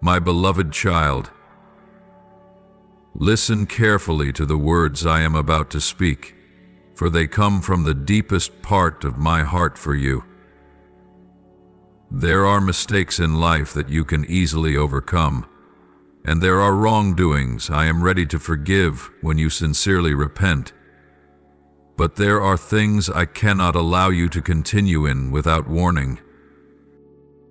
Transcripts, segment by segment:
My beloved child, listen carefully to the words I am about to speak, for they come from the deepest part of my heart for you. There are mistakes in life that you can easily overcome, and there are wrongdoings I am ready to forgive when you sincerely repent. But there are things I cannot allow you to continue in without warning.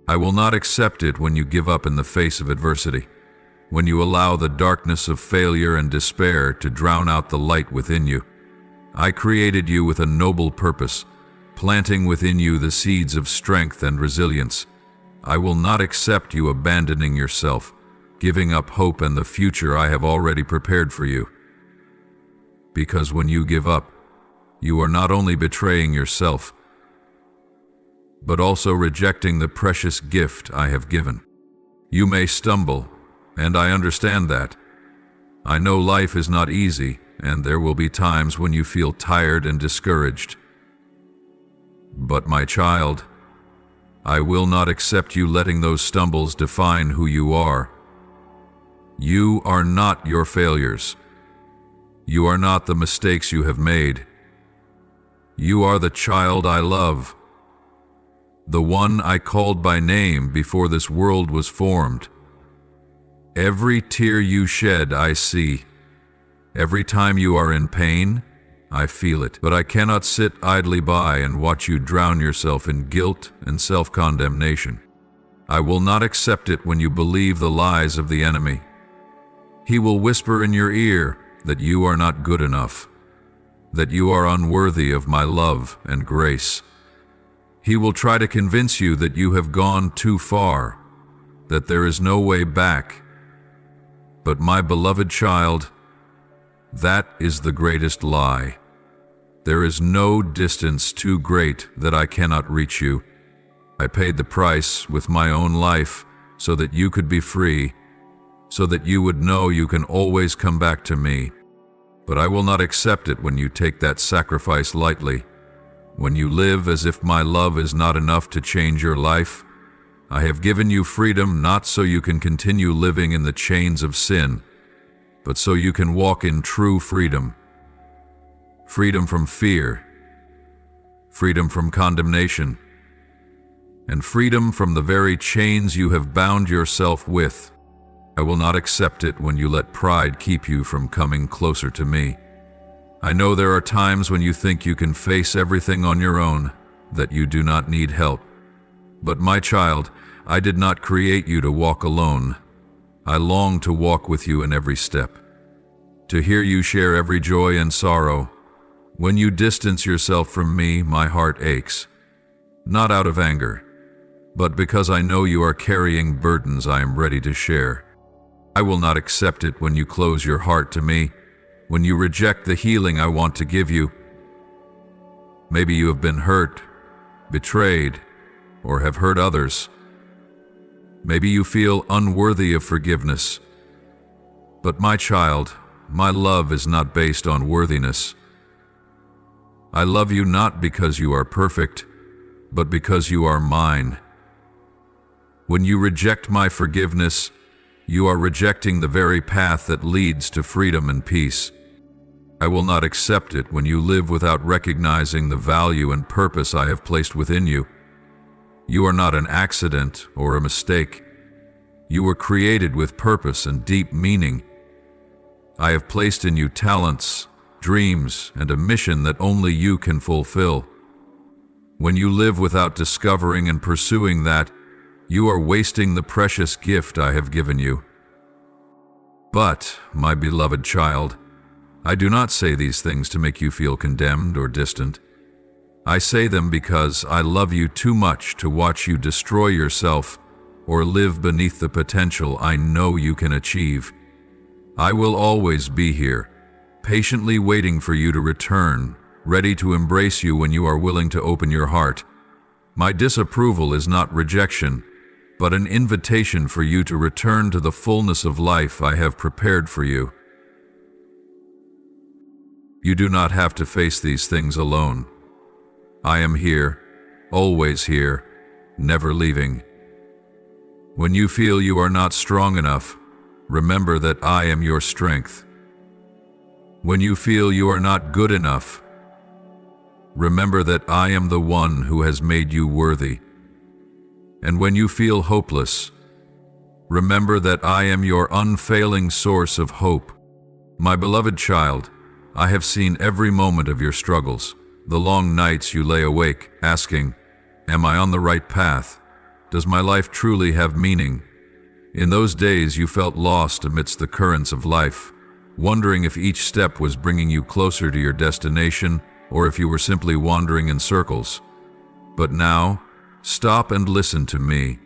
I will not accept it when you give up in the face of adversity, when you allow the darkness of failure and despair to drown out the light within you. I created you with a noble purpose, planting within you the seeds of strength and resilience. I will not accept you abandoning yourself, giving up hope and the future I have already prepared for you. Because when you give up, you are not only betraying yourself, but also rejecting the precious gift I have given. You may stumble, and I understand that. I know life is not easy, and there will be times when you feel tired and discouraged. But my child, I will not accept you letting those stumbles define who you are. You are not your failures. You are not the mistakes you have made. You are the child I love, the one I called by name before this world was formed. Every tear you shed, I see. Every time you are in pain, I feel it. But I cannot sit idly by and watch you drown yourself in guilt and self-condemnation. I will not accept it when you believe the lies of the enemy. He will whisper in your ear that you are not good enough, that you are unworthy of my love and grace. He will try to convince you that you have gone too far, that there is no way back. But my beloved child, that is the greatest lie. There is no distance too great that I cannot reach you. I paid the price with my own life so that you could be free, so that you would know you can always come back to me. But I will not accept it when you take that sacrifice lightly, when you live as if my love is not enough to change your life. I have given you freedom not so you can continue living in the chains of sin, but so you can walk in true freedom. Freedom from fear, freedom from condemnation, and freedom from the very chains you have bound yourself with. I will not accept it when you let pride keep you from coming closer to me. I know there are times when you think you can face everything on your own, that you do not need help. But my child, I did not create you to walk alone. I long to walk with you in every step, to hear you share every joy and sorrow. When you distance yourself from me, my heart aches, not out of anger, but because I know you are carrying burdens I am ready to share. I will not accept it when you close your heart to me, when you reject the healing I want to give you. Maybe you have been hurt, betrayed, or have hurt others. Maybe you feel unworthy of forgiveness. But my child, my love is not based on worthiness. I love you not because you are perfect, but because you are mine. When you reject my forgiveness, you are rejecting the very path that leads to freedom and peace. I will not accept it when you live without recognizing the value and purpose I have placed within you. You are not an accident or a mistake. You were created with purpose and deep meaning. I have placed in you talents, dreams, and a mission that only you can fulfill. When you live without discovering and pursuing that, you are wasting the precious gift I have given you. But, my beloved child, I do not say these things to make you feel condemned or distant. I say them because I love you too much to watch you destroy yourself or live beneath the potential I know you can achieve. I will always be here, patiently waiting for you to return, ready to embrace you when you are willing to open your heart. My disapproval is not rejection, but an invitation for you to return to the fullness of life I have prepared for you. You do not have to face these things alone. I am here, always here, never leaving. When you feel you are not strong enough, remember that I am your strength. When you feel you are not good enough, remember that I am the one who has made you worthy. And when you feel hopeless, remember that I am your unfailing source of hope. My beloved child, I have seen every moment of your struggles, the long nights you lay awake, asking, am I on the right path? Does my life truly have meaning? In those days you felt lost amidst the currents of life, wondering if each step was bringing you closer to your destination or if you were simply wandering in circles. But now, stop and listen to me.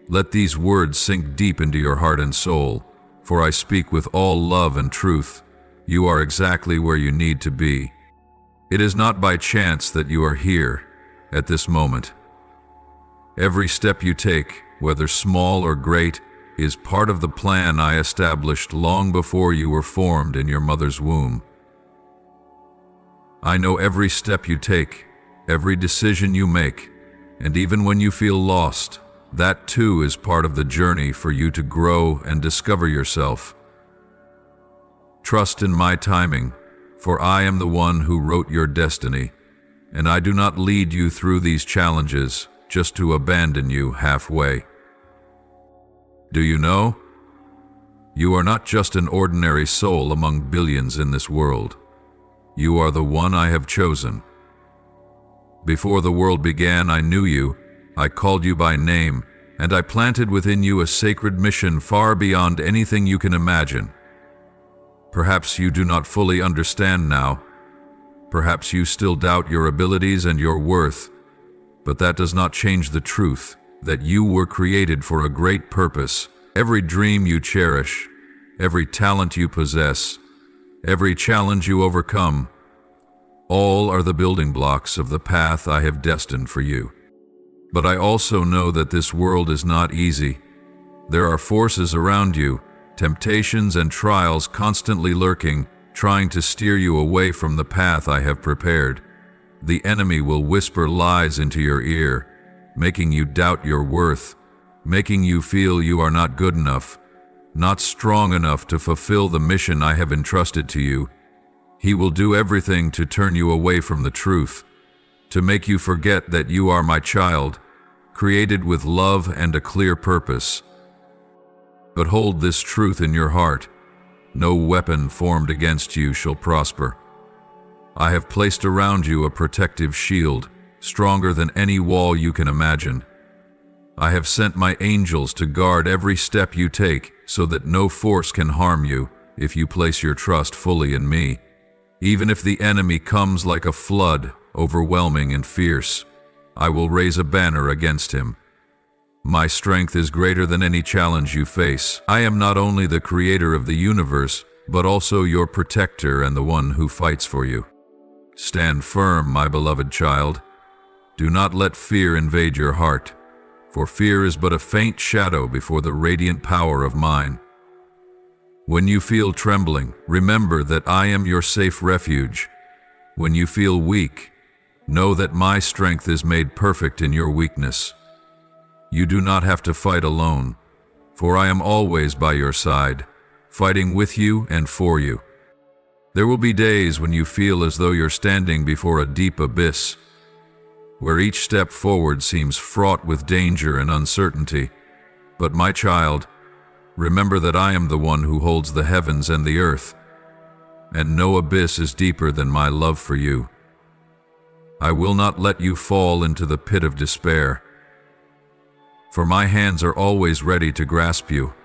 Let these words sink deep into your heart and soul, for I speak with all love and truth. You are exactly where you need to be. It is not by chance that you are here, at this moment. Every step you take, whether small or great, is part of the plan I established long before you were formed in your mother's womb. I know every step you take, every decision you make, and even when you feel lost, that too is part of the journey for you to grow and discover yourself. Trust in my timing, for I am the one who wrote your destiny, and I do not lead you through these challenges just to abandon you halfway. Do you know? You are not just an ordinary soul among billions in this world. You are the one I have chosen. Before the world began, I knew you, I called you by name, and I planted within you a sacred mission far beyond anything you can imagine. Perhaps you do not fully understand now. Perhaps you still doubt your abilities and your worth, but that does not change the truth that you were created for a great purpose. Every dream you cherish, every talent you possess, every challenge you overcome, all are the building blocks of the path I have destined for you. But I also know that this world is not easy. There are forces around you, temptations and trials constantly lurking, trying to steer you away from the path I have prepared. The enemy will whisper lies into your ear, making you doubt your worth, making you feel you are not good enough, not strong enough to fulfill the mission I have entrusted to you. He will do everything to turn you away from the truth, to make you forget that you are my child, created with love and a clear purpose. But hold this truth in your heart: no weapon formed against you shall prosper. I have placed around you a protective shield, stronger than any wall you can imagine. I have sent my angels to guard every step you take so that no force can harm you if you place your trust fully in me. Even if the enemy comes like a flood, overwhelming and fierce, I will raise a banner against him. My strength is greater than any challenge you face. I am not only the creator of the universe, but also your protector and the one who fights for you. Stand firm, my beloved child. Do not let fear invade your heart, for fear is but a faint shadow before the radiant power of mine. When you feel trembling, remember that I am your safe refuge. When you feel weak, know that my strength is made perfect in your weakness. You do not have to fight alone, for I am always by your side, fighting with you and for you. There will be days when you feel as though you're standing before a deep abyss, where each step forward seems fraught with danger and uncertainty. But my child, remember that I am the one who holds the heavens and the earth, and no abyss is deeper than my love for you. I will not let you fall into the pit of despair, for my hands are always ready to grasp you,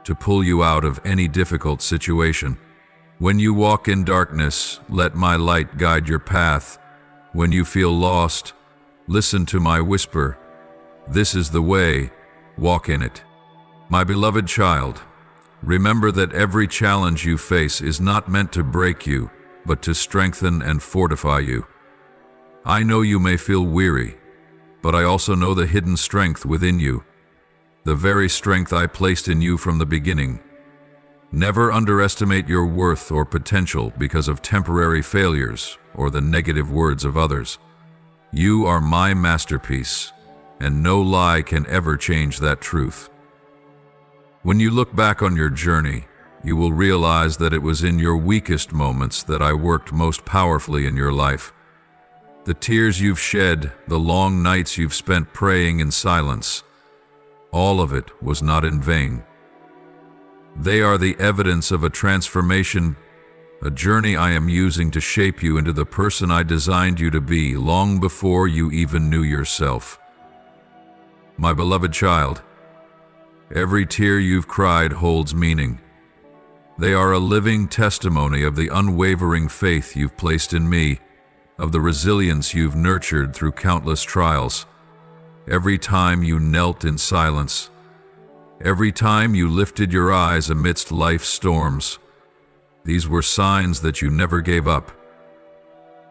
to pull you out of any difficult situation. When you walk in darkness, let my light guide your path. When you feel lost, listen to my whisper. This is the way, walk in it. My beloved child, remember that every challenge you face is not meant to break you, but to strengthen and fortify you. I know you may feel weary, but I also know the hidden strength within you, the very strength I placed in you from the beginning. Never underestimate your worth or potential because of temporary failures or the negative words of others. You are my masterpiece, and no lie can ever change that truth. When you look back on your journey, you will realize that it was in your weakest moments that I worked most powerfully in your life. The tears you've shed, the long nights you've spent praying in silence, all of it was not in vain. They are the evidence of a transformation, a journey I am using to shape you into the person I designed you to be long before you even knew yourself. My beloved child, every tear you've cried holds meaning. They are a living testimony of the unwavering faith you've placed in me, of the resilience you've nurtured through countless trials. Every time you knelt in silence, every time you lifted your eyes amidst life's storms, these were signs that you never gave up.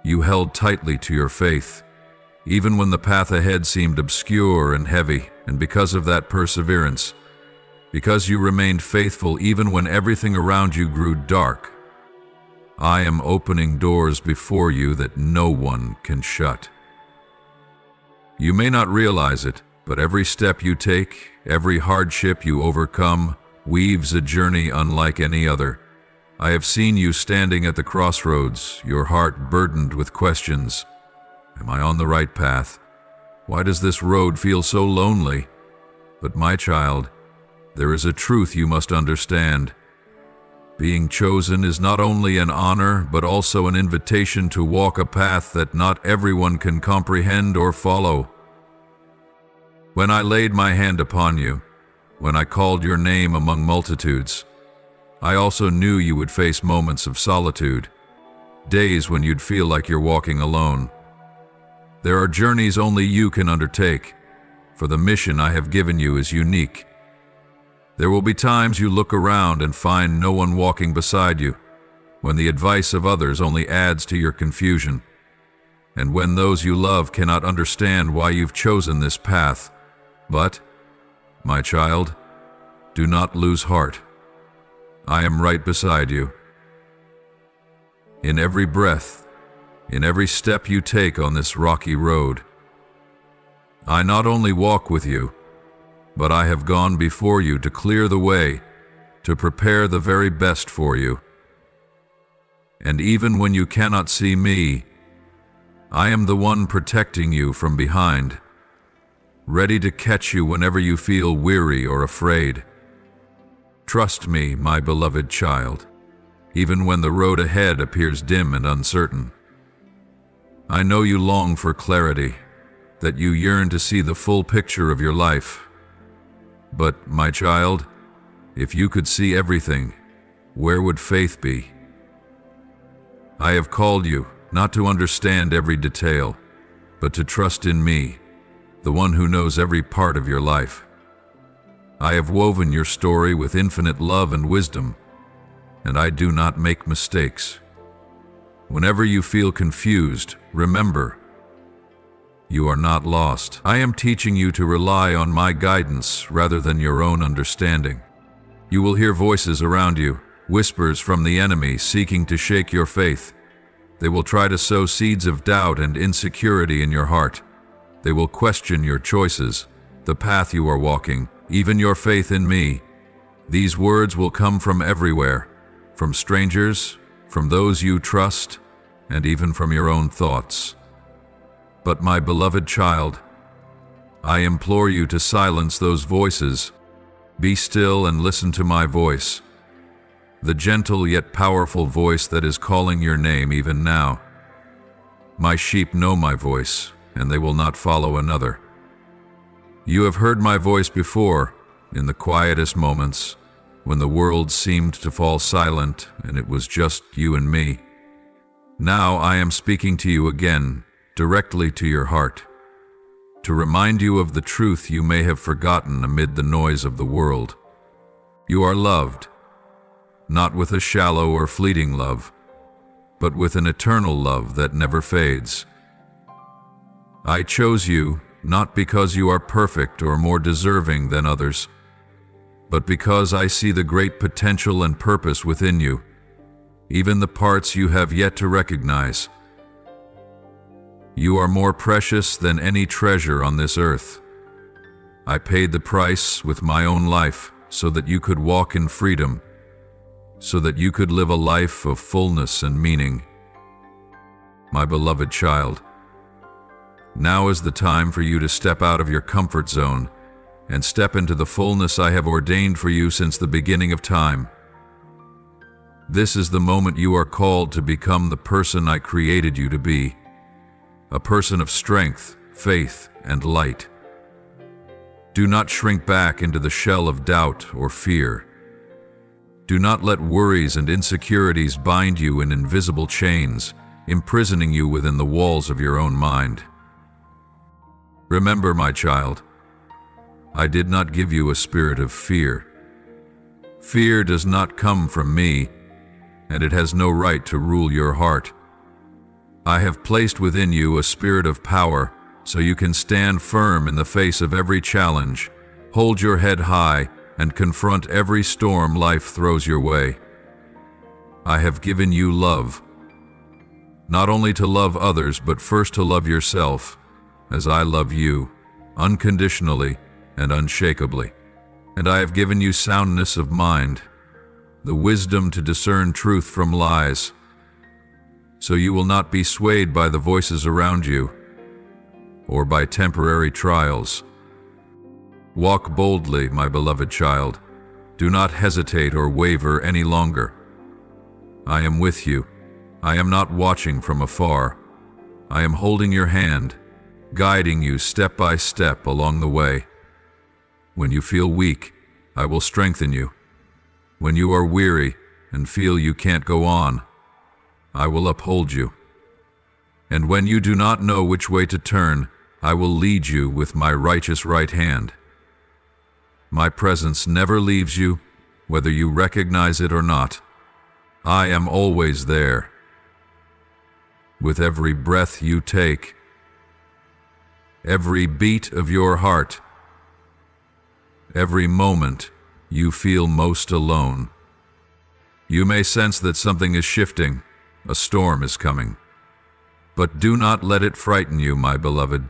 You held tightly to your faith, even when the path ahead seemed obscure and heavy, and because of that perseverance, because you remained faithful even when everything around you grew dark, I am opening doors before you that no one can shut. You may not realize it, but every step you take, every hardship you overcome, weaves a journey unlike any other. I have seen you standing at the crossroads, your heart burdened with questions. Am I on the right path? Why does this road feel so lonely? But my child, there is a truth you must understand. Being chosen is not only an honor, but also an invitation to walk a path that not everyone can comprehend or follow. When I laid my hand upon you, when I called your name among multitudes, I also knew you would face moments of solitude, days when you'd feel like you're walking alone. There are journeys only you can undertake, for the mission I have given you is unique. There will be times you look around and find no one walking beside you, when the advice of others only adds to your confusion, and when those you love cannot understand why you've chosen this path. But, my child, do not lose heart. I am right beside you. In every breath, in every step you take on this rocky road, I not only walk with you, but I have gone before you to clear the way, to prepare the very best for you. And even when you cannot see me, I am the one protecting you from behind, ready to catch you whenever you feel weary or afraid. Trust me, my beloved child, even when the road ahead appears dim and uncertain. I know you long for clarity, that you yearn to see the full picture of your life. But, my child, if you could see everything, where would faith be? I have called you not to understand every detail, but to trust in me, the one who knows every part of your life. I have woven your story with infinite love and wisdom, and I do not make mistakes. Whenever you feel confused, remember, you are not lost. I am teaching you to rely on my guidance rather than your own understanding. You will hear voices around you, whispers from the enemy seeking to shake your faith. They will try to sow seeds of doubt and insecurity in your heart. They will question your choices, the path you are walking, even your faith in me. These words will come from everywhere, from strangers, from those you trust, and even from your own thoughts. But my beloved child, I implore you to silence those voices. Be still and listen to my voice, the gentle yet powerful voice that is calling your name even now. My sheep know my voice, and they will not follow another. You have heard my voice before, in the quietest moments, when the world seemed to fall silent and it was just you and me. Now I am speaking to you again, directly to your heart, to remind you of the truth you may have forgotten amid the noise of the world. You are loved, not with a shallow or fleeting love, but with an eternal love that never fades. I chose you not because you are perfect or more deserving than others, but because I see the great potential and purpose within you, even the parts you have yet to recognize. You are more precious than any treasure on this earth, I paid the price with my own life so that you could walk in freedom, so that you could live a life of fullness and meaning. My beloved child, now is the time for you to step out of your comfort zone and step into the fullness I have ordained for you since the beginning of time. This is the moment you are called to become the person I created you to be, a person of strength, faith, and light. Do not shrink back into the shell of doubt or fear. Do not let worries and insecurities bind you in invisible chains, imprisoning you within the walls of your own mind. Remember, my child, I did not give you a spirit of fear. Fear does not come from me, and it has no right to rule your heart. I have placed within you a spirit of power, so you can stand firm in the face of every challenge, hold your head high, and confront every storm life throws your way. I have given you love, not only to love others, but first to love yourself, as I love you, unconditionally and unshakably. And I have given you soundness of mind, the wisdom to discern truth from lies, so you will not be swayed by the voices around you or by temporary trials. Walk boldly, my beloved child. Do not hesitate or waver any longer. I am with you. I am not watching from afar. I am holding your hand, guiding you step by step along the way. When you feel weak, I will strengthen you. When you are weary and feel you can't go on, I will uphold you. And when you do not know which way to turn, I will lead you with my righteous right hand. My presence never leaves you, whether you recognize it or not. I am always there. With every breath you take, every beat of your heart, every moment you feel most alone. You may sense that something is shifting, a storm is coming. But do not let it frighten you, my beloved.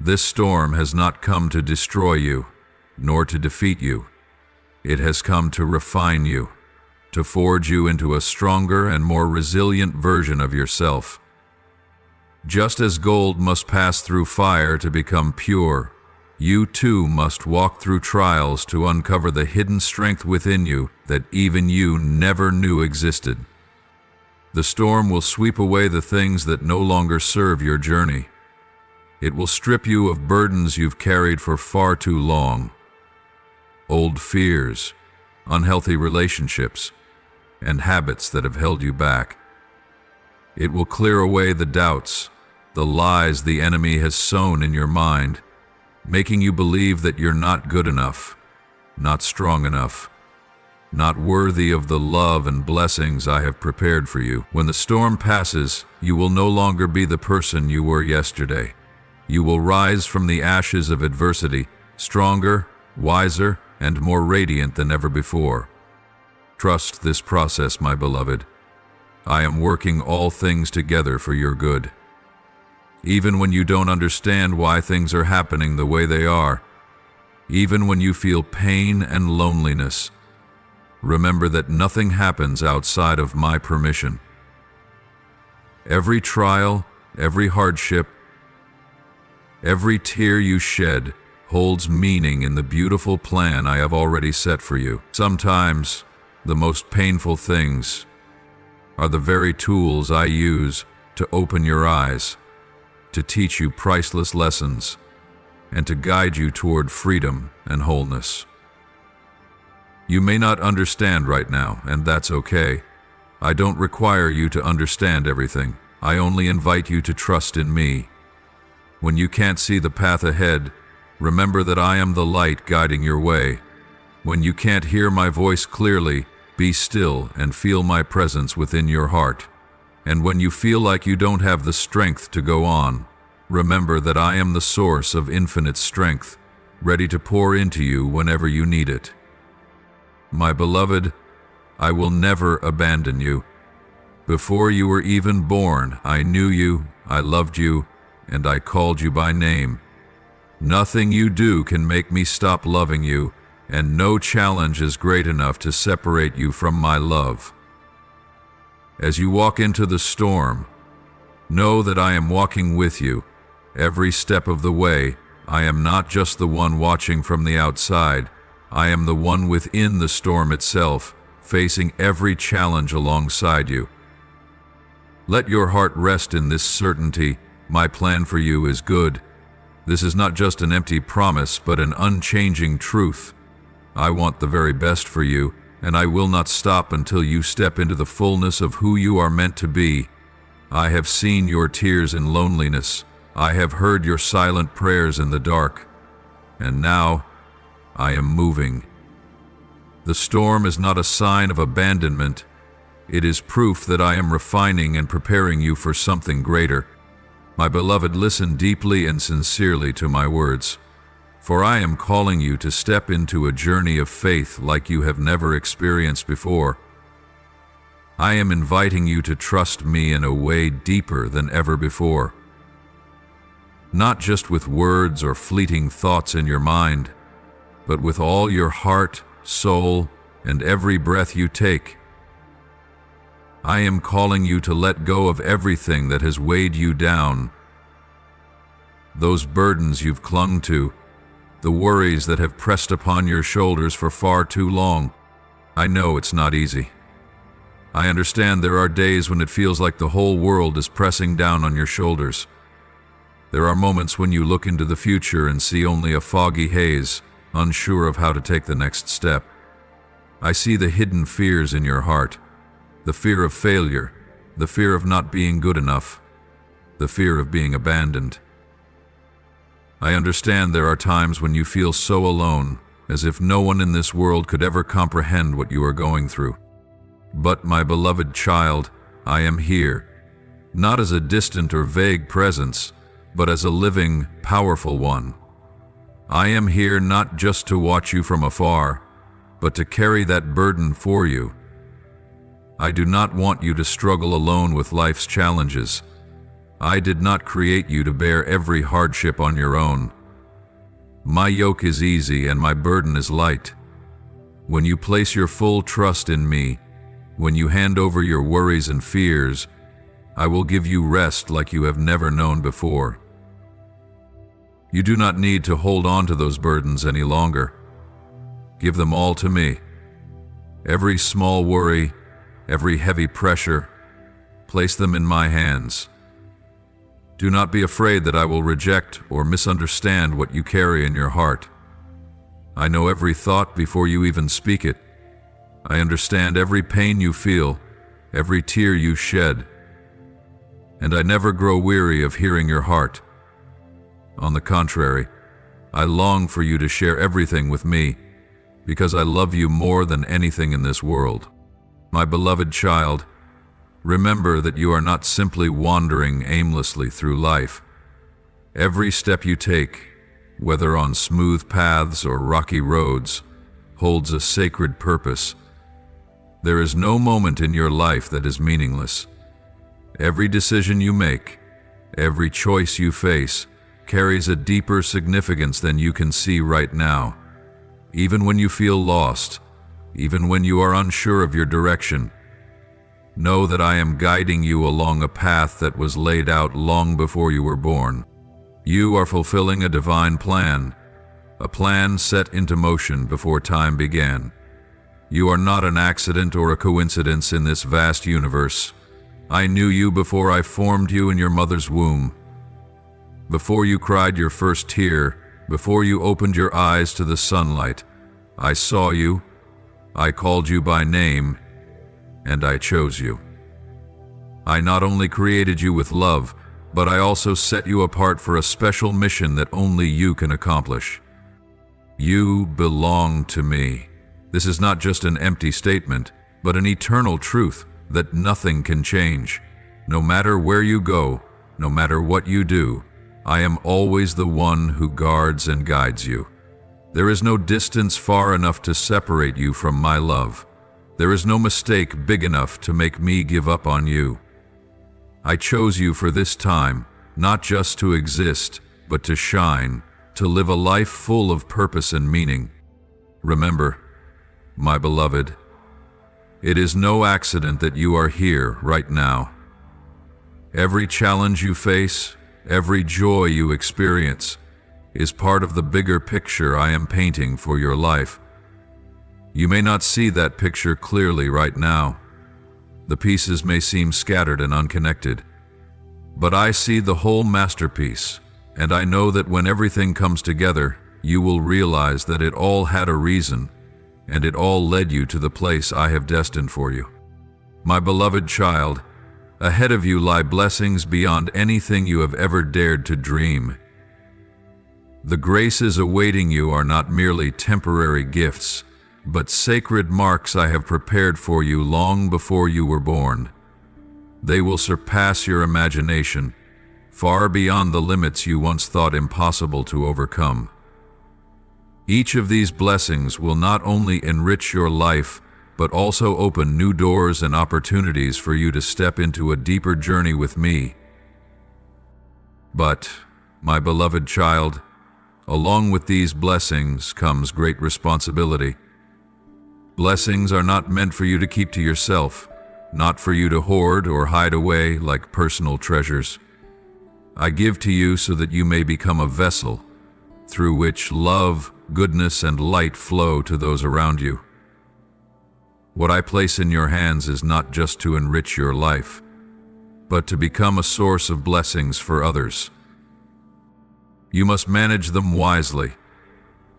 This storm has not come to destroy you, nor to defeat you. It has come to refine you, to forge you into a stronger and more resilient version of yourself. Just as gold must pass through fire to become pure, you too must walk through trials to uncover the hidden strength within you that even you never knew existed. The storm will sweep away the things that no longer serve your journey. It will strip you of burdens you've carried for far too long. Old fears, unhealthy relationships, and habits that have held you back. It will clear away the doubts, the lies the enemy has sown in your mind, making you believe that you're not good enough, not strong enough, not worthy of the love and blessings I have prepared for you. When the storm passes, you will no longer be the person you were yesterday. You will rise from the ashes of adversity, stronger, wiser, and more radiant than ever before. Trust this process, my beloved. I am working all things together for your good. Even when you don't understand why things are happening the way they are, even when you feel pain and loneliness, remember that nothing happens outside of my permission. Every trial, every hardship, every tear you shed holds meaning in the beautiful plan I have already set for you. Sometimes, the most painful things are the very tools I use to open your eyes, to teach you priceless lessons, and to guide you toward freedom and wholeness. You may not understand right now, and that's okay. I don't require you to understand everything. I only invite you to trust in me. When you can't see the path ahead, remember that I am the light guiding your way. When you can't hear my voice clearly, be still and feel my presence within your heart. And when you feel like you don't have the strength to go on, remember that I am the source of infinite strength, ready to pour into you whenever you need it. My beloved, I will never abandon you. Before you were even born, I knew you, I loved you, and I called you by name. Nothing you do can make me stop loving you, and no challenge is great enough to separate you from my love. As you walk into the storm, know that I am walking with you. Every step of the way, I am not just the one watching from the outside. I am the one within the storm itself, facing every challenge alongside you. Let your heart rest in this certainty. My plan for you is good. This is not just an empty promise, but an unchanging truth. I want the very best for you, and I will not stop until you step into the fullness of who you are meant to be. I have seen your tears in loneliness. I have heard your silent prayers in the dark. And now, I am moving. The storm is not a sign of abandonment. It is proof that I am refining and preparing you for something greater. My beloved, listen deeply and sincerely to my words, for I am calling you to step into a journey of faith like you have never experienced before. I am inviting you to trust me in a way deeper than ever before. Not just with words or fleeting thoughts in your mind, but with all your heart, soul, and every breath you take. I am calling you to let go of everything that has weighed you down. Those burdens you've clung to, the worries that have pressed upon your shoulders for far too long. I know it's not easy. I understand there are days when it feels like the whole world is pressing down on your shoulders. There are moments when you look into the future and see only a foggy haze, unsure of how to take the next step. I see the hidden fears in your heart. The fear of failure, the fear of not being good enough, the fear of being abandoned. I understand there are times when you feel so alone, as if no one in this world could ever comprehend what you are going through. But, my beloved child, I am here, not as a distant or vague presence, but as a living, powerful one. I am here not just to watch you from afar, but to carry that burden for you. I do not want you to struggle alone with life's challenges. I did not create you to bear every hardship on your own. My yoke is easy and my burden is light. When you place your full trust in me, when you hand over your worries and fears, I will give you rest like you have never known before. You do not need to hold on to those burdens any longer. Give them all to me. Every small worry, every heavy pressure, place them in my hands. Do not be afraid that I will reject or misunderstand what you carry in your heart. I know every thought before you even speak it. I understand every pain you feel, every tear you shed. And I never grow weary of hearing your heart. On the contrary, I long for you to share everything with me, because I love you more than anything in this world. My beloved child, remember that you are not simply wandering aimlessly through life. Every step you take, whether on smooth paths or rocky roads, holds a sacred purpose. There is no moment in your life that is meaningless. Every decision you make, every choice you face, carries a deeper significance than you can see right now. Even when you feel lost, even when you are unsure of your direction, know that I am guiding you along a path that was laid out long before you were born. You are fulfilling a divine plan, a plan set into motion before time began. You are not an accident or a coincidence in this vast universe. I knew you before I formed you in your mother's womb. Before you cried your first tear, before you opened your eyes to the sunlight, I saw you, I called you by name, and I chose you. I not only created you with love, but I also set you apart for a special mission that only you can accomplish. You belong to me. This is not just an empty statement, but an eternal truth that nothing can change. No matter where you go, no matter what you do, I am always the one who guards and guides you. There is no distance far enough to separate you from my love. There is no mistake big enough to make me give up on you. I chose you for this time, not just to exist, but to shine, to live a life full of purpose and meaning. Remember, my beloved, it is no accident that you are here right now. Every challenge you face, every joy you experience, is part of the bigger picture I am painting for your life. You may not see that picture clearly right now. The pieces may seem scattered and unconnected. But I see the whole masterpiece, and I know that when everything comes together, you will realize that it all had a reason, and it all led you to the place I have destined for you. My beloved child, ahead of you lie blessings beyond anything you have ever dared to dream. The graces awaiting you are not merely temporary gifts, but sacred marks I have prepared for you long before you were born. They will surpass your imagination, far beyond the limits you once thought impossible to overcome. Each of these blessings will not only enrich your life, but also open new doors and opportunities for you to step into a deeper journey with me. But, my beloved child, along with these blessings comes great responsibility. Blessings are not meant for you to keep to yourself, not for you to hoard or hide away like personal treasures. I give to you so that you may become a vessel through which love, goodness, and light flow to those around you. What I place in your hands is not just to enrich your life, but to become a source of blessings for others. You must manage them wisely.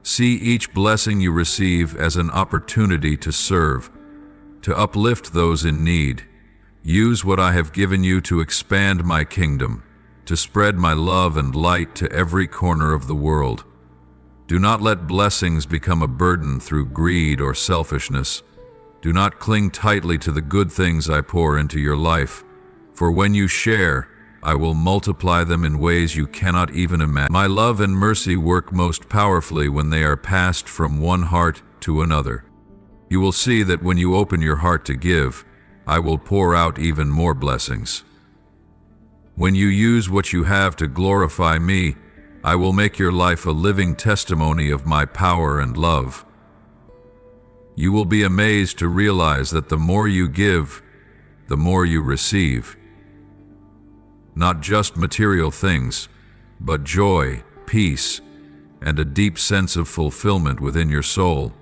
See each blessing you receive as an opportunity to serve, to uplift those in need. Use what I have given you to expand my kingdom, to spread my love and light to every corner of the world. Do not let blessings become a burden through greed or selfishness. Do not cling tightly to the good things I pour into your life, for when you share, I will multiply them in ways you cannot even imagine. My love and mercy work most powerfully when they are passed from one heart to another. You will see that when you open your heart to give, I will pour out even more blessings. When you use what you have to glorify me, I will make your life a living testimony of my power and love. You will be amazed to realize that the more you give, the more you receive. Not just material things, but joy, peace, and a deep sense of fulfillment within your soul.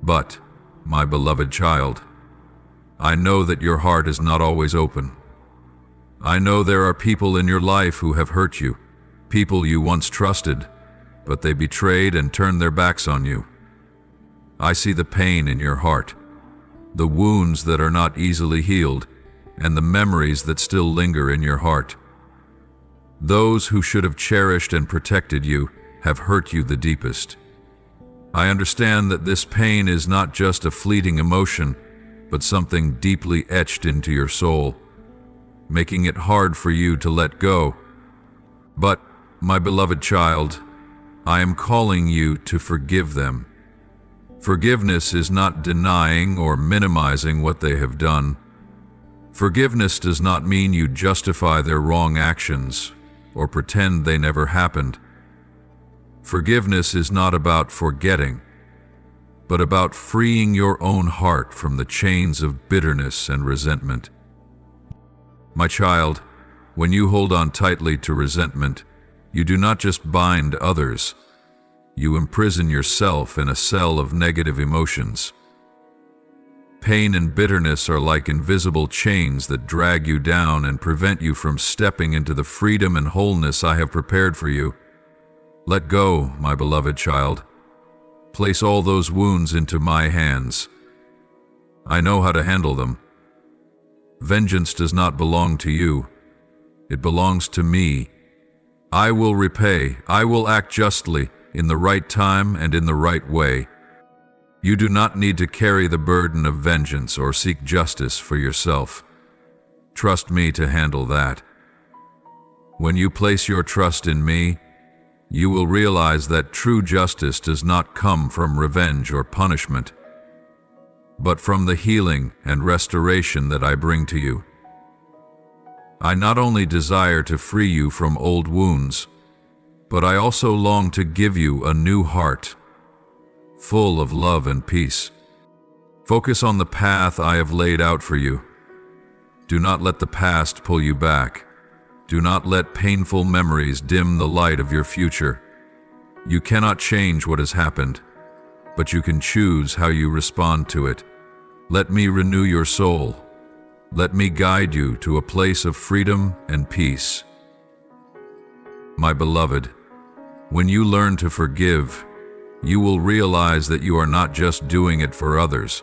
But, my beloved child, I know that your heart is not always open. I know there are people in your life who have hurt you, people you once trusted, but they betrayed and turned their backs on you. I see the pain in your heart, the wounds that are not easily healed, and the memories that still linger in your heart. Those who should have cherished and protected you have hurt you the deepest. I understand that this pain is not just a fleeting emotion, but something deeply etched into your soul, making it hard for you to let go. But, my beloved child, I am calling you to forgive them. Forgiveness is not denying or minimizing what they have done. Forgiveness does not mean you justify their wrong actions or pretend they never happened. Forgiveness is not about forgetting, but about freeing your own heart from the chains of bitterness and resentment. My child, when you hold on tightly to resentment, you do not just bind others, you imprison yourself in a cell of negative emotions. Pain and bitterness are like invisible chains that drag you down and prevent you from stepping into the freedom and wholeness I have prepared for you. Let go, my beloved child. Place all those wounds into my hands. I know how to handle them. Vengeance does not belong to you. It belongs to me. I will repay. I will act justly, in the right time and in the right way. You do not need to carry the burden of vengeance or seek justice for yourself. Trust me to handle that. When you place your trust in me, you will realize that true justice does not come from revenge or punishment, but from the healing and restoration that I bring to you. I not only desire to free you from old wounds, but I also long to give you a new heart, full of love and peace. Focus on the path I have laid out for you. Do not let the past pull you back. Do not let painful memories dim the light of your future. You cannot change what has happened, but you can choose how you respond to it. Let me renew your soul. Let me guide you to a place of freedom and peace. My beloved, when you learn to forgive, you will realize that you are not just doing it for others,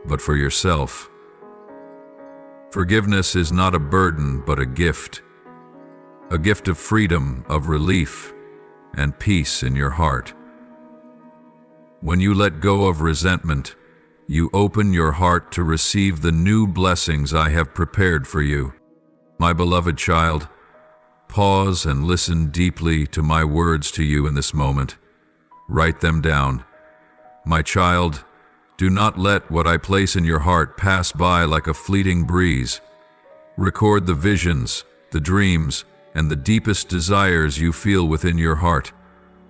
but for yourself. Forgiveness is not a burden, but a gift of freedom, of relief, and peace in your heart. When you let go of resentment, you open your heart to receive the new blessings I have prepared for you. My beloved child, pause and listen deeply to my words to you in this moment. Write them down. My child, do not let what I place in your heart pass by like a fleeting breeze. Record the visions, the dreams, and the deepest desires you feel within your heart.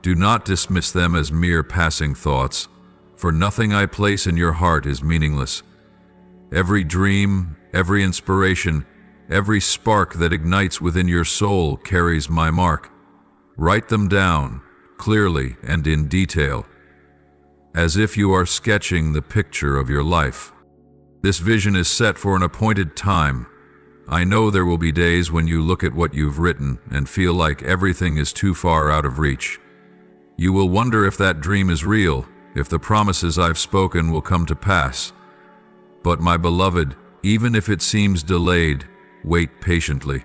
Do not dismiss them as mere passing thoughts, for nothing I place in your heart is meaningless. Every dream, every inspiration, every spark that ignites within your soul carries my mark. Write them down, clearly and in detail, as if you are sketching the picture of your life. This vision is set for an appointed time. I know there will be days when you look at what you've written and feel like everything is too far out of reach. You will wonder if that dream is real, if the promises I've spoken will come to pass. But my beloved, even if it seems delayed, wait patiently.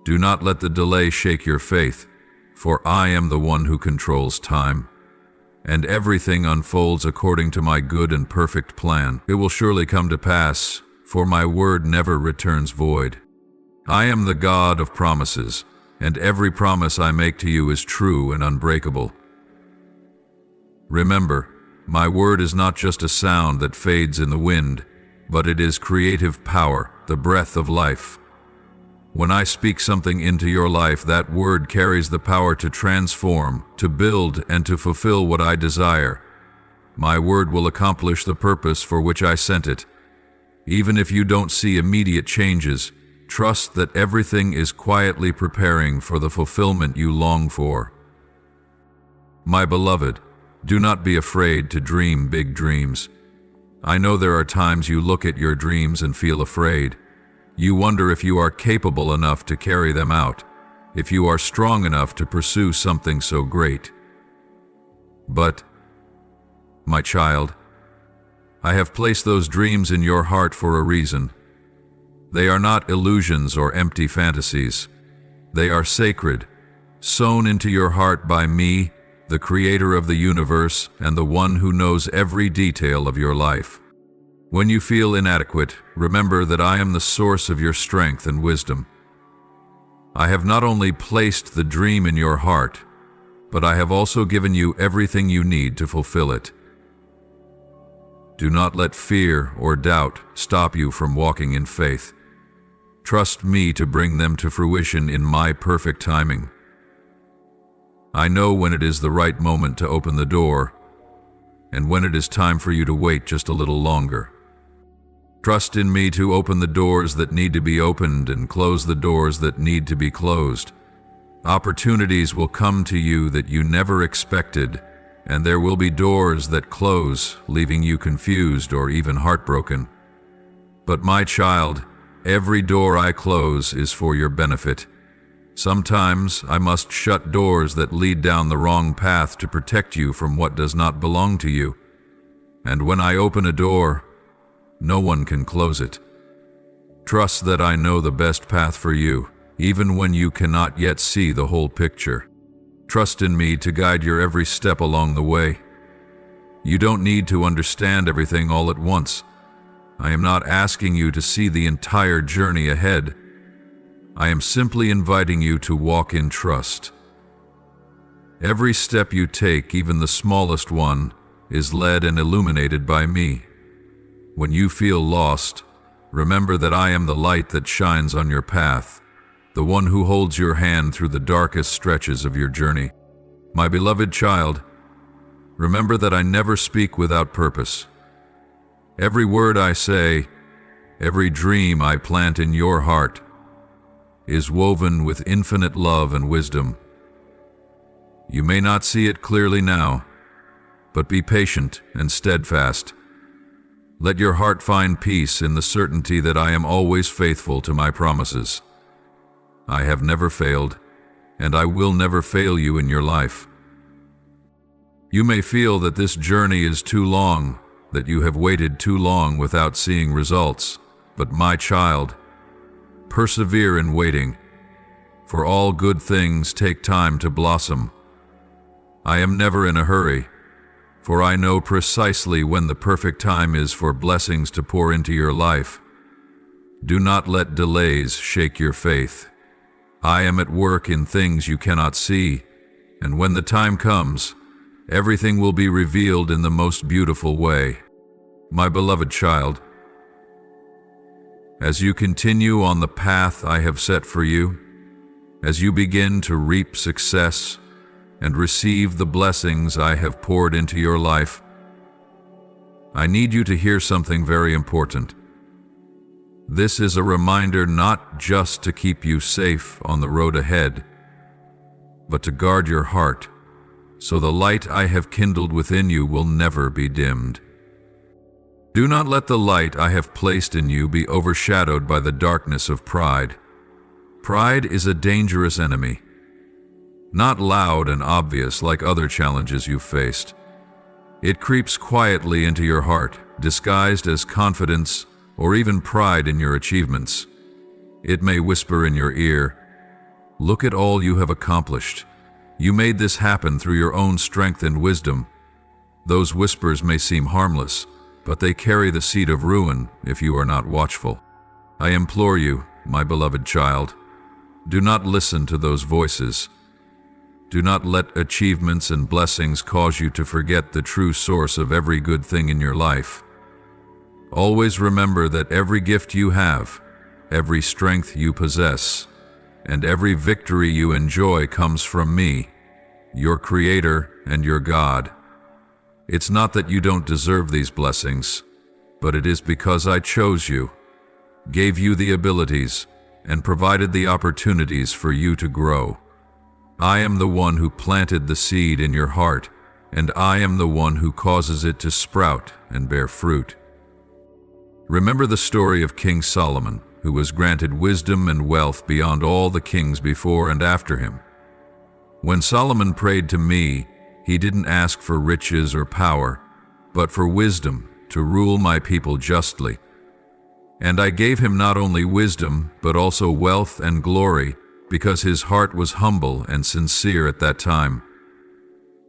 Do not let the delay shake your faith, for I am the one who controls time, and everything unfolds according to my good and perfect plan. It will surely come to pass, for my word never returns void. I am the God of promises, and every promise I make to you is true and unbreakable. Remember, my word is not just a sound that fades in the wind, but it is creative power, the breath of life. When I speak something into your life, that word carries the power to transform, to build, and to fulfill what I desire. My word will accomplish the purpose for which I sent it. Even if you don't see immediate changes, trust that everything is quietly preparing for the fulfillment you long for. My beloved, do not be afraid to dream big dreams. I know there are times you look at your dreams and feel afraid. You wonder if you are capable enough to carry them out, if you are strong enough to pursue something so great. But, my child, I have placed those dreams in your heart for a reason. They are not illusions or empty fantasies. They are sacred, sown into your heart by me, the creator of the universe and the one who knows every detail of your life. When you feel inadequate, remember that I am the source of your strength and wisdom. I have not only placed the dream in your heart, but I have also given you everything you need to fulfill it. Do not let fear or doubt stop you from walking in faith. Trust me to bring them to fruition in my perfect timing. I know when it is the right moment to open the door, and when it is time for you to wait just a little longer. Trust in me to open the doors that need to be opened and close the doors that need to be closed. Opportunities will come to you that you never expected, and there will be doors that close, leaving you confused or even heartbroken. But my child, every door I close is for your benefit. Sometimes I must shut doors that lead down the wrong path to protect you from what does not belong to you. And when I open a door, no one can close it. Trust that I know the best path for you, even when you cannot yet see the whole picture. Trust in me to guide your every step along the way. You don't need to understand everything all at once. I am not asking you to see the entire journey ahead. I am simply inviting you to walk in trust. Every step you take, even the smallest one, is led and illuminated by me. When you feel lost, remember that I am the light that shines on your path. the one who holds your hand through the darkest stretches of your journey. My beloved child, remember that I never speak without purpose. Every word I say, every dream I plant in your heart, is woven with infinite love and wisdom. You may not see it clearly now, but be patient and steadfast. Let your heart find peace in the certainty that I am always faithful to my promises. I have never failed, and I will never fail you in your life. You may feel that this journey is too long, that you have waited too long without seeing results, but my child, persevere in waiting, for all good things take time to blossom. I am never in a hurry, for I know precisely when the perfect time is for blessings to pour into your life. Do not let delays shake your faith. I am at work in things you cannot see, and when the time comes, everything will be revealed in the most beautiful way. My beloved child, as you continue on the path I have set for you, as you begin to reap success and receive the blessings I have poured into your life, I need you to hear something very important. This is a reminder not just to keep you safe on the road ahead, but to guard your heart, so the light I have kindled within you will never be dimmed. Do not let the light I have placed in you be overshadowed by the darkness of pride. Pride is a dangerous enemy, not loud and obvious like other challenges you've faced. It creeps quietly into your heart, disguised as confidence or even pride in your achievements. It may whisper in your ear, "Look at all you have accomplished. You made this happen through your own strength and wisdom." Those whispers may seem harmless, but they carry the seed of ruin if you are not watchful. I implore you, my beloved child, do not listen to those voices. Do not let achievements and blessings cause you to forget the true source of every good thing in your life. Always remember that every gift you have, every strength you possess, and every victory you enjoy comes from me, your Creator and your God. It's not that you don't deserve these blessings, but it is because I chose you, gave you the abilities, and provided the opportunities for you to grow. I am the one who planted the seed in your heart, and I am the one who causes it to sprout and bear fruit. Remember the story of King Solomon, who was granted wisdom and wealth beyond all the kings before and after him. When Solomon prayed to me, he didn't ask for riches or power, but for wisdom to rule my people justly. And I gave him not only wisdom, but also wealth and glory, because his heart was humble and sincere at that time.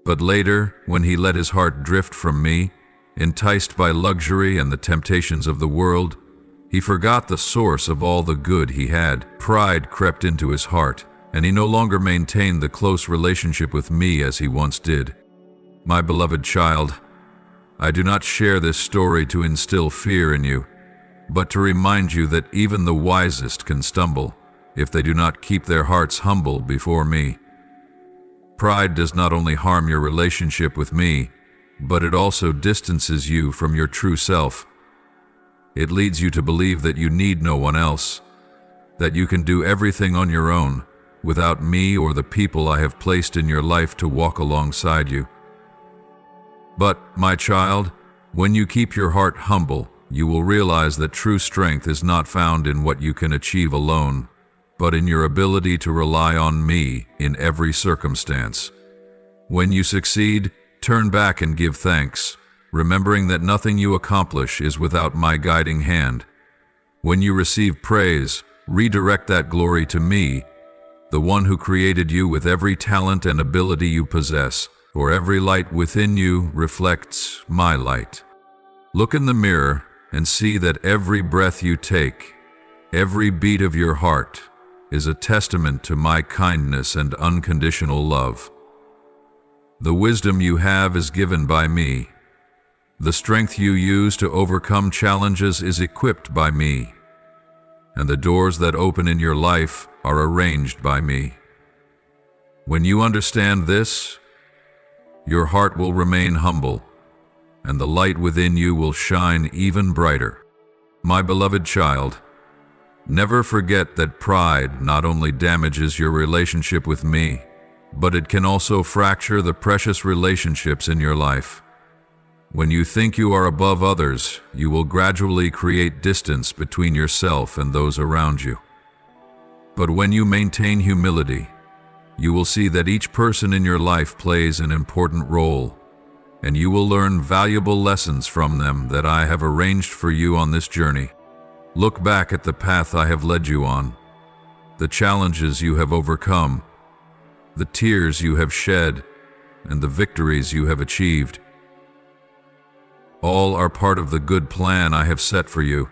But later, when he let his heart drift from me, enticed by luxury and the temptations of the world, he forgot the source of all the good he had. Pride crept into his heart, and he no longer maintained the close relationship with me as he once did. My beloved child, I do not share this story to instill fear in you, but to remind you that even the wisest can stumble if they do not keep their hearts humble before me. Pride does not only harm your relationship with me, but it also distances you from your true self. It leads you to believe that you need no one else, that you can do everything on your own, without me or the people I have placed in your life to walk alongside you. But, my child, when you keep your heart humble, you will realize that true strength is not found in what you can achieve alone, but in your ability to rely on me in every circumstance. When you succeed, turn back and give thanks, remembering that nothing you accomplish is without my guiding hand. When you receive praise, redirect that glory to me, the one who created you with every talent and ability you possess, for every light within you reflects my light. Look in the mirror and see that every breath you take, every beat of your heart, is a testament to my kindness and unconditional love. The wisdom you have is given by me. The strength you use to overcome challenges is equipped by me. And the doors that open in your life are arranged by me. When you understand this, your heart will remain humble, and the light within you will shine even brighter. My beloved child, never forget that pride not only damages your relationship with me, but it can also fracture the precious relationships in your life. When you think you are above others, you will gradually create distance between yourself and those around you. But when you maintain humility, you will see that each person in your life plays an important role, and you will learn valuable lessons from them that I have arranged for you on this journey. Look back at the path I have led you on, the challenges you have overcome, the tears you have shed, and the victories you have achieved. All are part of the good plan I have set for you.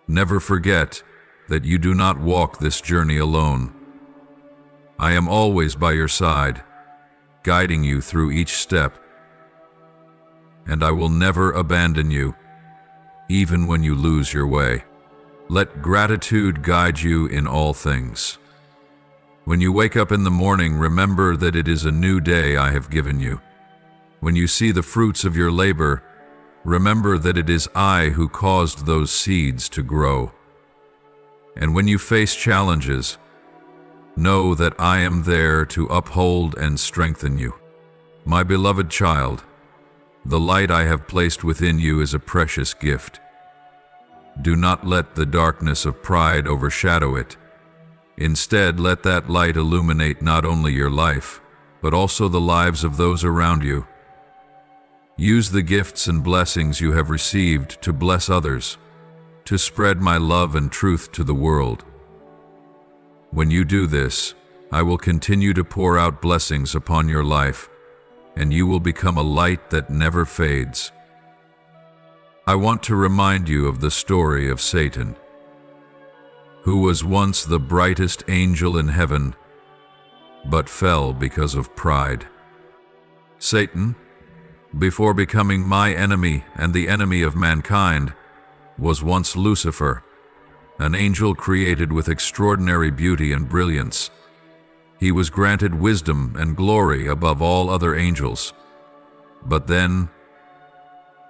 Never forget that you do not walk this journey alone. I am always by your side, guiding you through each step. And I will never abandon you, even when you lose your way. Let gratitude guide you in all things. When you wake up in the morning, remember that it is a new day I have given you. When you see the fruits of your labor, remember that it is I who caused those seeds to grow. And when you face challenges, know that I am there to uphold and strengthen you. My beloved child, the light I have placed within you is a precious gift. Do not let the darkness of pride overshadow it. Instead, let that light illuminate not only your life, but also the lives of those around you. Use the gifts and blessings you have received to bless others, to spread my love and truth to the world. When you do this, I will continue to pour out blessings upon your life, and you will become a light that never fades. I want to remind you of the story of Satan, who was once the brightest angel in heaven, but fell because of pride. Satan, before becoming my enemy and the enemy of mankind, was once Lucifer, an angel created with extraordinary beauty and brilliance. He was granted wisdom and glory above all other angels. But then,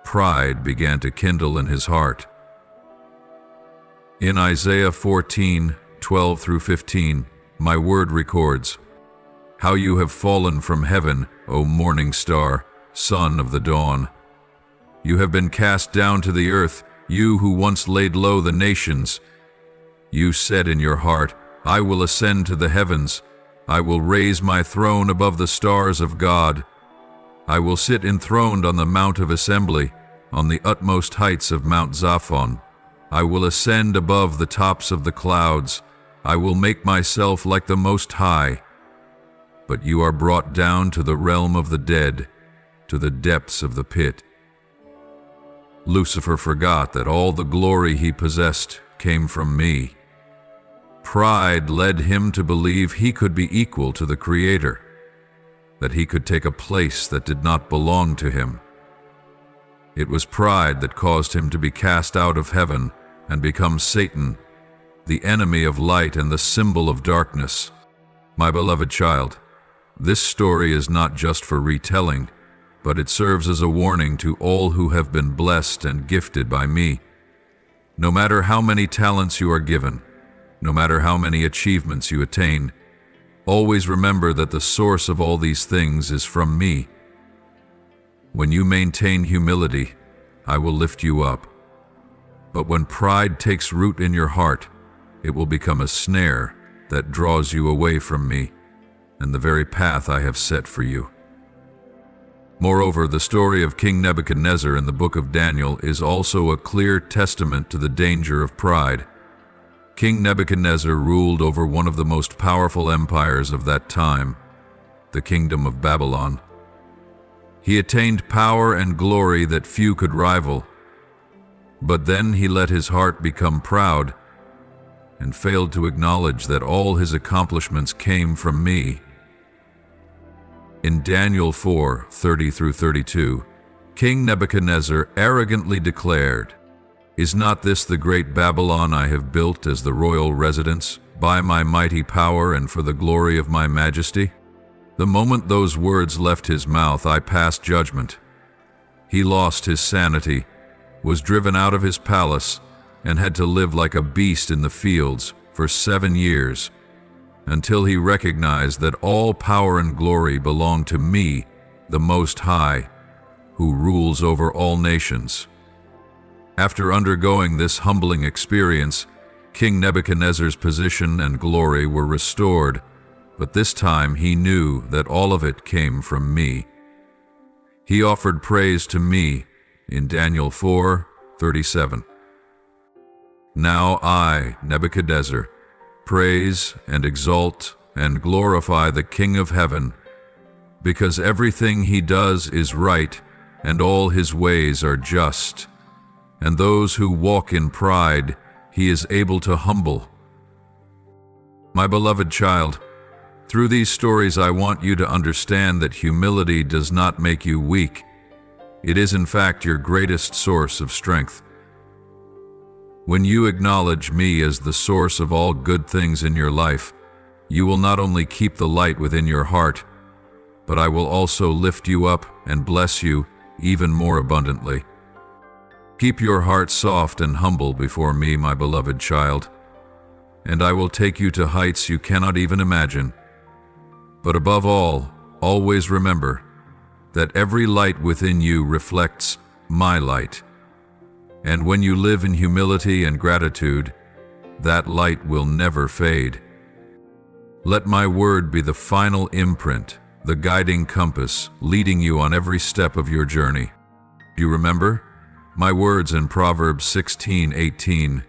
pride began to kindle in his heart. In Isaiah 14:12-15, my word records, "How you have fallen from heaven, O morning star, son of the dawn. You have been cast down to the earth, you who once laid low the nations. You said in your heart, I will ascend to the heavens. I will raise my throne above the stars of God. I will sit enthroned on the Mount of Assembly, on the utmost heights of Mount Zaphon. I will ascend above the tops of the clouds. I will make myself like the Most High. But you are brought down to the realm of the dead, to the depths of the pit." Lucifer forgot that all the glory he possessed came from me. Pride led him to believe he could be equal to the Creator, that he could take a place that did not belong to him. It was pride that caused him to be cast out of heaven and become Satan, the enemy of light and the symbol of darkness. My beloved child, this story is not just for retelling, but it serves as a warning to all who have been blessed and gifted by me. No matter how many talents you are given, no matter how many achievements you attain, always remember that the source of all these things is from me. When you maintain humility, I will lift you up. But when pride takes root in your heart, it will become a snare that draws you away from me and the very path I have set for you. Moreover, the story of King Nebuchadnezzar in the book of Daniel is also a clear testament to the danger of pride. King Nebuchadnezzar ruled over one of the most powerful empires of that time, the kingdom of Babylon. He attained power and glory that few could rival. But then he let his heart become proud and failed to acknowledge that all his accomplishments came from me. In Daniel 4:30-32, King Nebuchadnezzar arrogantly declared, "Is not this the great Babylon I have built as the royal residence, by my mighty power and for the glory of my majesty? The moment those words left his mouth, I passed judgment. He lost his sanity, was driven out of his palace, and had to live like a beast in the fields for 7 years, until he recognized that all power and glory belong to me, the Most High, who rules over all nations. After undergoing this humbling experience, King Nebuchadnezzar's position and glory were restored, but this time he knew that all of it came from me. He offered praise to me in Daniel 4:37. Now I, Nebuchadnezzar, praise and exalt and glorify the King of heaven, because everything he does is right and all his ways are just, and those who walk in pride he is able to humble. My beloved child, through these stories I want you to understand that humility does not make you weak. It is in fact your greatest source of strength. When you acknowledge me as the source of all good things in your life, you will not only keep the light within your heart, but I will also lift you up and bless you even more abundantly. Keep your heart soft and humble before me, my beloved child, and I will take you to heights you cannot even imagine. But above all, always remember that every light within you reflects my light. And when you live in humility and gratitude, that light will never fade. Let my word be the final imprint, the guiding compass, leading you on every step of your journey. Do you remember? My words in Proverbs 16:18.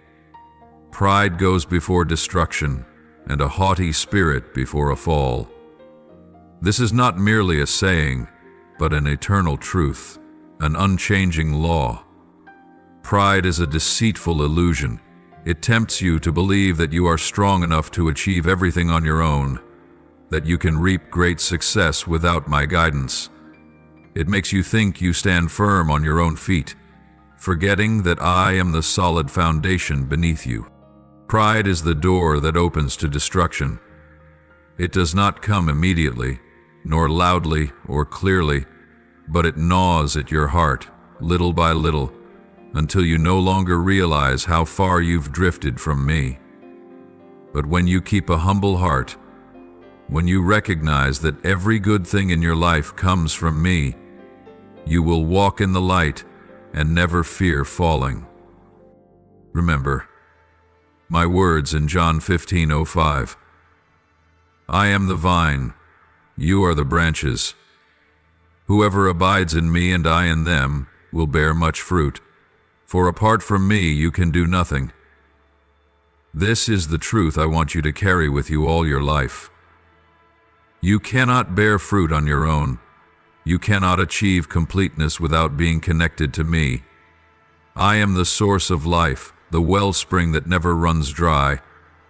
Pride goes before destruction, and a haughty spirit before a fall. This is not merely a saying, but an eternal truth, an unchanging law. Pride is a deceitful illusion. It tempts you to believe that you are strong enough to achieve everything on your own, that you can reap great success without my guidance. It makes you think you stand firm on your own feet, forgetting that I am the solid foundation beneath you. Pride is the door that opens to destruction. It does not come immediately, nor loudly or clearly, but it gnaws at your heart, little by little, until you no longer realize how far you've drifted from me. But when you keep a humble heart, when you recognize that every good thing in your life comes from me, you will walk in the light and never fear falling. Remember my words in John 15:05. I am the vine, you are the branches. Whoever abides in me and I in them will bear much fruit, for apart from me you can do nothing. This is the truth I want you to carry with you all your life. You cannot bear fruit on your own. You cannot achieve completeness without being connected to me. I am the source of life, the wellspring that never runs dry,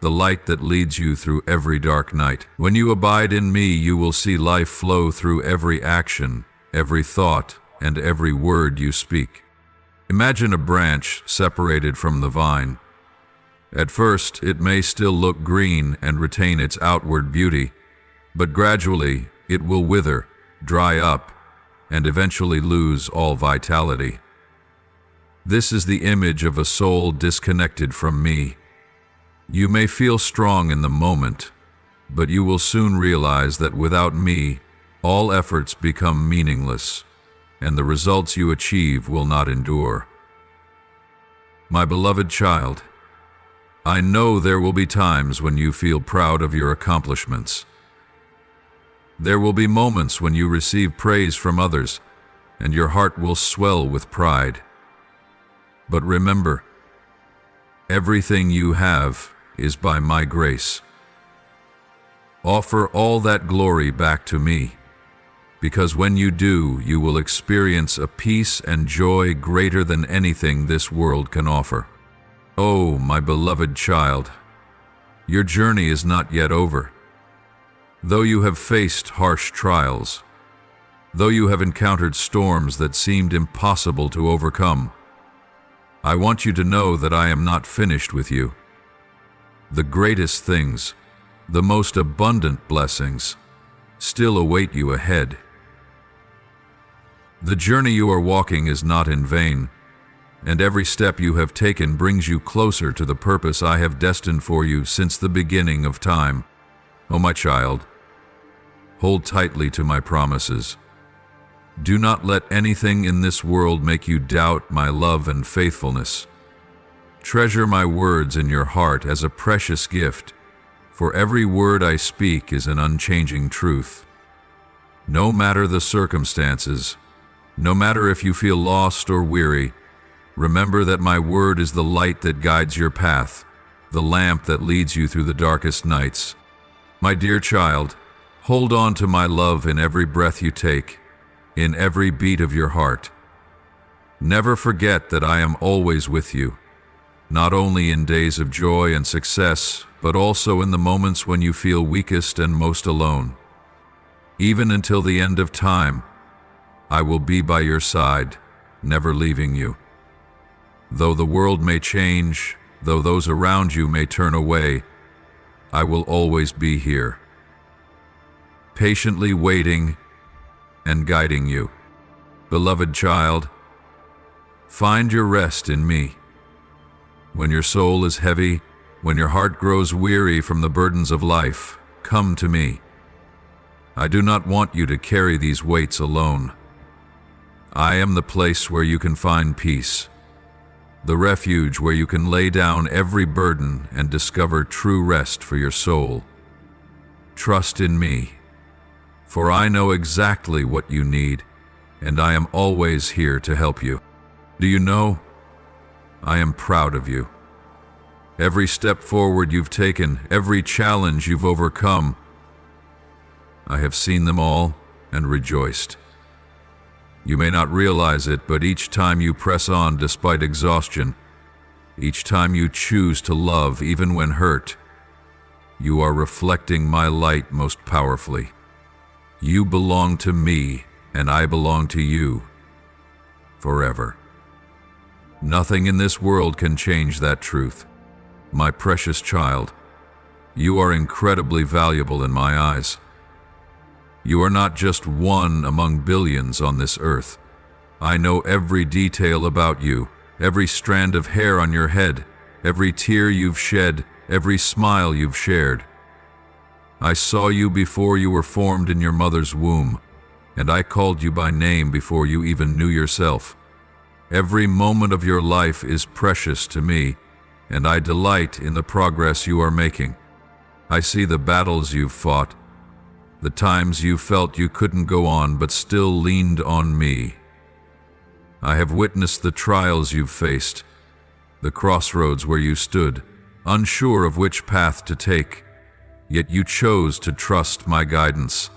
the light that leads you through every dark night. When you abide in me, you will see life flow through every action, every thought, and every word you speak. Imagine a branch separated from the vine. At first, it may still look green and retain its outward beauty, but gradually it will wither, dry up, and eventually lose all vitality. This is the image of a soul disconnected from me. You may feel strong in the moment, but you will soon realize that without me, all efforts become meaningless, and the results you achieve will not endure. My beloved child, I know there will be times when you feel proud of your accomplishments. There will be moments when you receive praise from others, and your heart will swell with pride. But remember, everything you have is by my grace. Offer all that glory back to me, because when you do, you will experience a peace and joy greater than anything this world can offer. Oh, my beloved child, your journey is not yet over. Though you have faced harsh trials, though you have encountered storms that seemed impossible to overcome, I want you to know that I am not finished with you. The greatest things, the most abundant blessings, still await you ahead. The journey you are walking is not in vain, and every step you have taken brings you closer to the purpose I have destined for you since the beginning of time. Oh, my child, hold tightly to my promises. Do not let anything in this world make you doubt my love and faithfulness. Treasure my words in your heart as a precious gift, for every word I speak is an unchanging truth. No matter the circumstances, no matter if you feel lost or weary, remember that my word is the light that guides your path, the lamp that leads you through the darkest nights. My dear child, hold on to my love in every breath you take, in every beat of your heart. Never forget that I am always with you, not only in days of joy and success, but also in the moments when you feel weakest and most alone. Even until the end of time, I will be by your side, never leaving you. Though the world may change, though those around you may turn away, I will always be here, patiently waiting and guiding you. Beloved child, find your rest in me. When your soul is heavy, when your heart grows weary from the burdens of life, come to me. I do not want you to carry these weights alone. I am the place where you can find peace, the refuge where you can lay down every burden and discover true rest for your soul. Trust in me, for I know exactly what you need, and I am always here to help you. Do you know, I am proud of you. Every step forward you've taken, every challenge you've overcome, I have seen them all and rejoiced. You may not realize it, but each time you press on despite exhaustion, each time you choose to love even when hurt, you are reflecting my light most powerfully. You belong to me, and I belong to you forever. Nothing in this world can change that truth. My precious child, you are incredibly valuable in my eyes. You are not just one among billions on this earth. I know every detail about you, every strand of hair on your head, every tear you've shed, every smile you've shared. I saw you before you were formed in your mother's womb, and I called you by name before you even knew yourself. Every moment of your life is precious to me, and I delight in the progress you are making. I see the battles you've fought, the times you felt you couldn't go on but still leaned on me. I have witnessed the trials you've faced, the crossroads where you stood, unsure of which path to take, yet you chose to trust my guidance.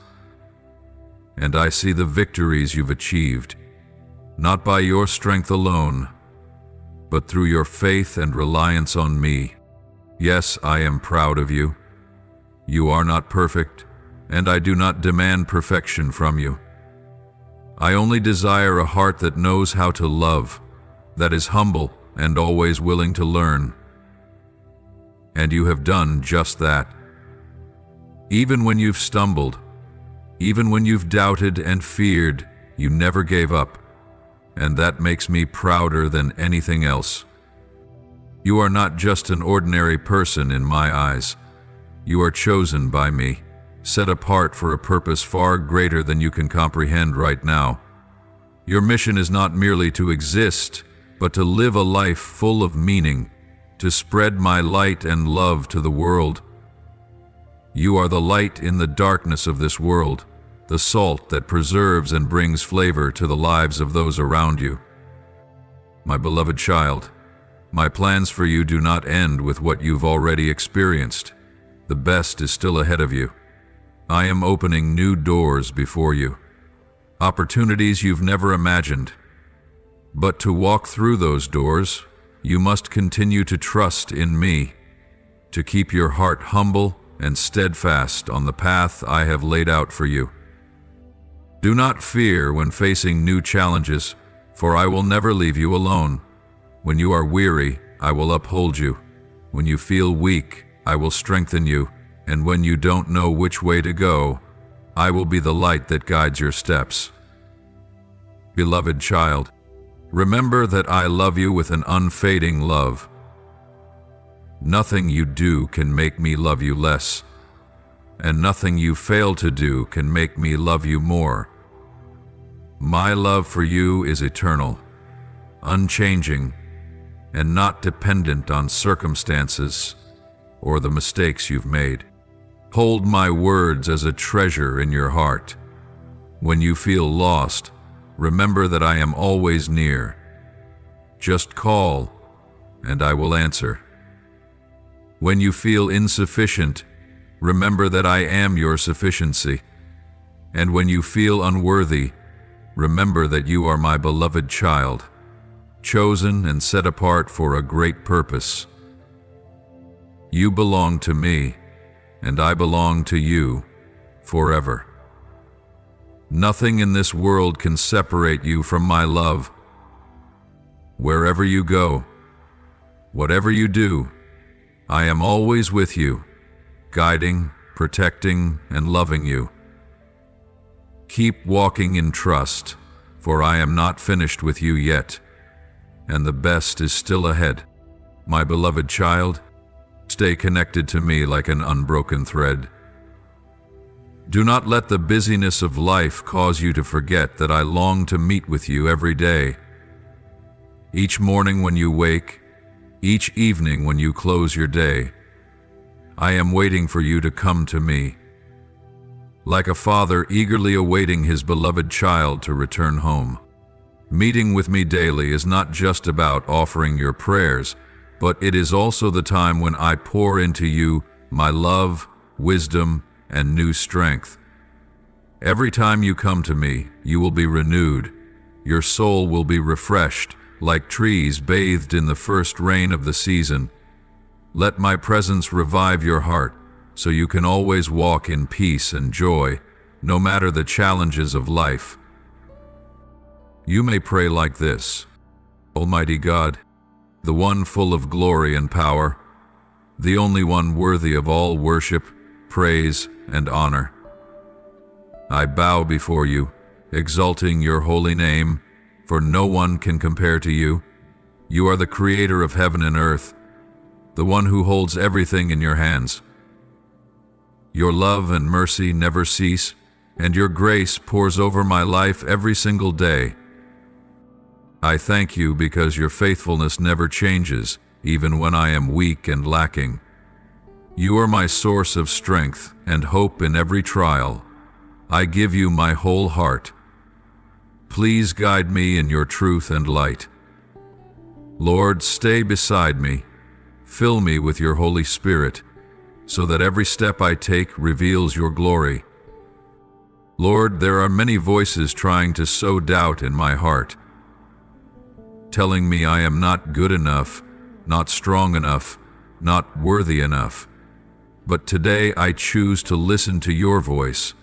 And I see the victories you've achieved, not by your strength alone, but through your faith and reliance on me. Yes, I am proud of you. You are not perfect, and I do not demand perfection from you. I only desire a heart that knows how to love, that is humble and always willing to learn. And you have done just that. Even when you've stumbled, even when you've doubted and feared, you never gave up, and that makes me prouder than anything else. You are not just an ordinary person in my eyes. You are chosen by me, set apart for a purpose far greater than you can comprehend right now. Your mission is not merely to exist, but to live a life full of meaning, to spread my light and love to the world. You are the light in the darkness of this world, the salt that preserves and brings flavor to the lives of those around you. My beloved child, my plans for you do not end with what you've already experienced. The best is still ahead of you. I am opening new doors before you, opportunities you've never imagined. But to walk through those doors, you must continue to trust in me, to keep your heart humble and steadfast on the path I have laid out for you. Do not fear when facing new challenges, for I will never leave you alone. When you are weary, I will uphold you. When you feel weak, I will strengthen you, and when you don't know which way to go, I will be the light that guides your steps. Beloved child, remember that I love you with an unfading love. Nothing you do can make me love you less, and nothing you fail to do can make me love you more. My love for you is eternal, unchanging, and not dependent on circumstances or the mistakes you've made. Hold my words as a treasure in your heart. When you feel lost, remember that I am always near. Just call, and I will answer. When you feel insufficient, remember that I am your sufficiency. And when you feel unworthy, remember that you are my beloved child, chosen and set apart for a great purpose. You belong to me, and I belong to you forever. Nothing in this world can separate you from my love. Wherever you go, whatever you do, I am always with you, guiding, protecting, and loving you. Keep walking in trust, for I am not finished with you yet, and the best is still ahead. My beloved child, stay connected to me like an unbroken thread. Do not let the busyness of life cause you to forget that I long to meet with you every day. Each morning when you wake, each evening when you close your day, I am waiting for you to come to me. Like a father eagerly awaiting his beloved child to return home. Meeting with me daily is not just about offering your prayers, but it is also the time when I pour into you my love, wisdom, and new strength. Every time you come to me, you will be renewed. Your soul will be refreshed, like trees bathed in the first rain of the season. Let my presence revive your heart, so you can always walk in peace and joy, no matter the challenges of life. You may pray like this: Almighty God, the one full of glory and power, the only one worthy of all worship, praise, and honor. I bow before you, exalting your holy name, for no one can compare to you. You are the creator of heaven and earth, the one who holds everything in your hands. Your love and mercy never cease, and your grace pours over my life every single day. I thank you because your faithfulness never changes, even when I am weak and lacking. You are my source of strength and hope in every trial. I give you my whole heart. Please guide me in your truth and light. Lord, stay beside me. Fill me with your Holy Spirit, so that every step I take reveals your glory. Lord, there are many voices trying to sow doubt in my heart, telling me I am not good enough, not strong enough, not worthy enough. But today I choose to listen to your voice.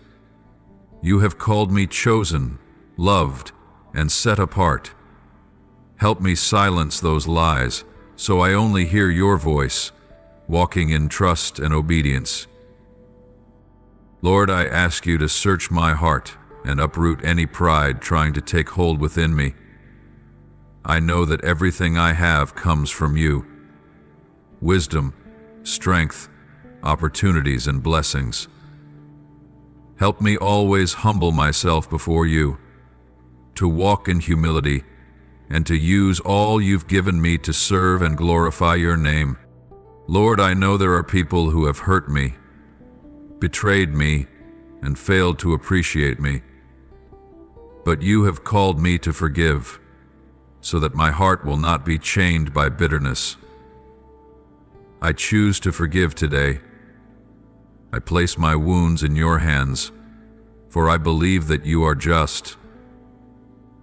You have called me chosen, loved, and set apart. Help me silence those lies, so I only hear your voice, walking in trust and obedience. Lord, I ask you to search my heart and uproot any pride trying to take hold within me. I know that everything I have comes from you. Wisdom, strength, opportunities, and blessings. Help me always humble myself before you, to walk in humility, and to use all you've given me to serve and glorify your name. Lord, I know there are people who have hurt me, betrayed me, and failed to appreciate me. But you have called me to forgive, so that my heart will not be chained by bitterness. I choose to forgive today. I place my wounds in your hands, for I believe that you are just.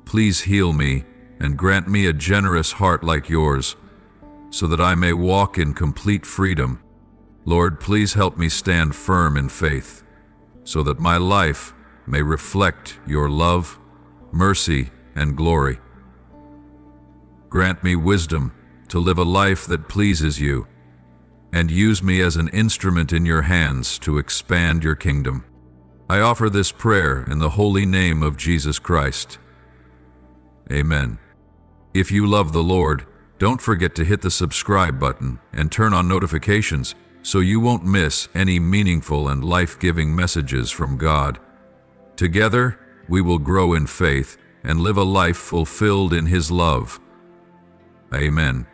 Please heal me and grant me a generous heart like yours, so that I may walk in complete freedom. Lord, please help me stand firm in faith, so that my life may reflect your love, mercy, and glory. Grant me wisdom to live a life that pleases you, and use me as an instrument in your hands to expand your kingdom. I offer this prayer in the holy name of Jesus Christ. Amen. If you love the Lord, don't forget to hit the subscribe button and turn on notifications so you won't miss any meaningful and life-giving messages from God. Together, we will grow in faith and live a life fulfilled in His love. Amen.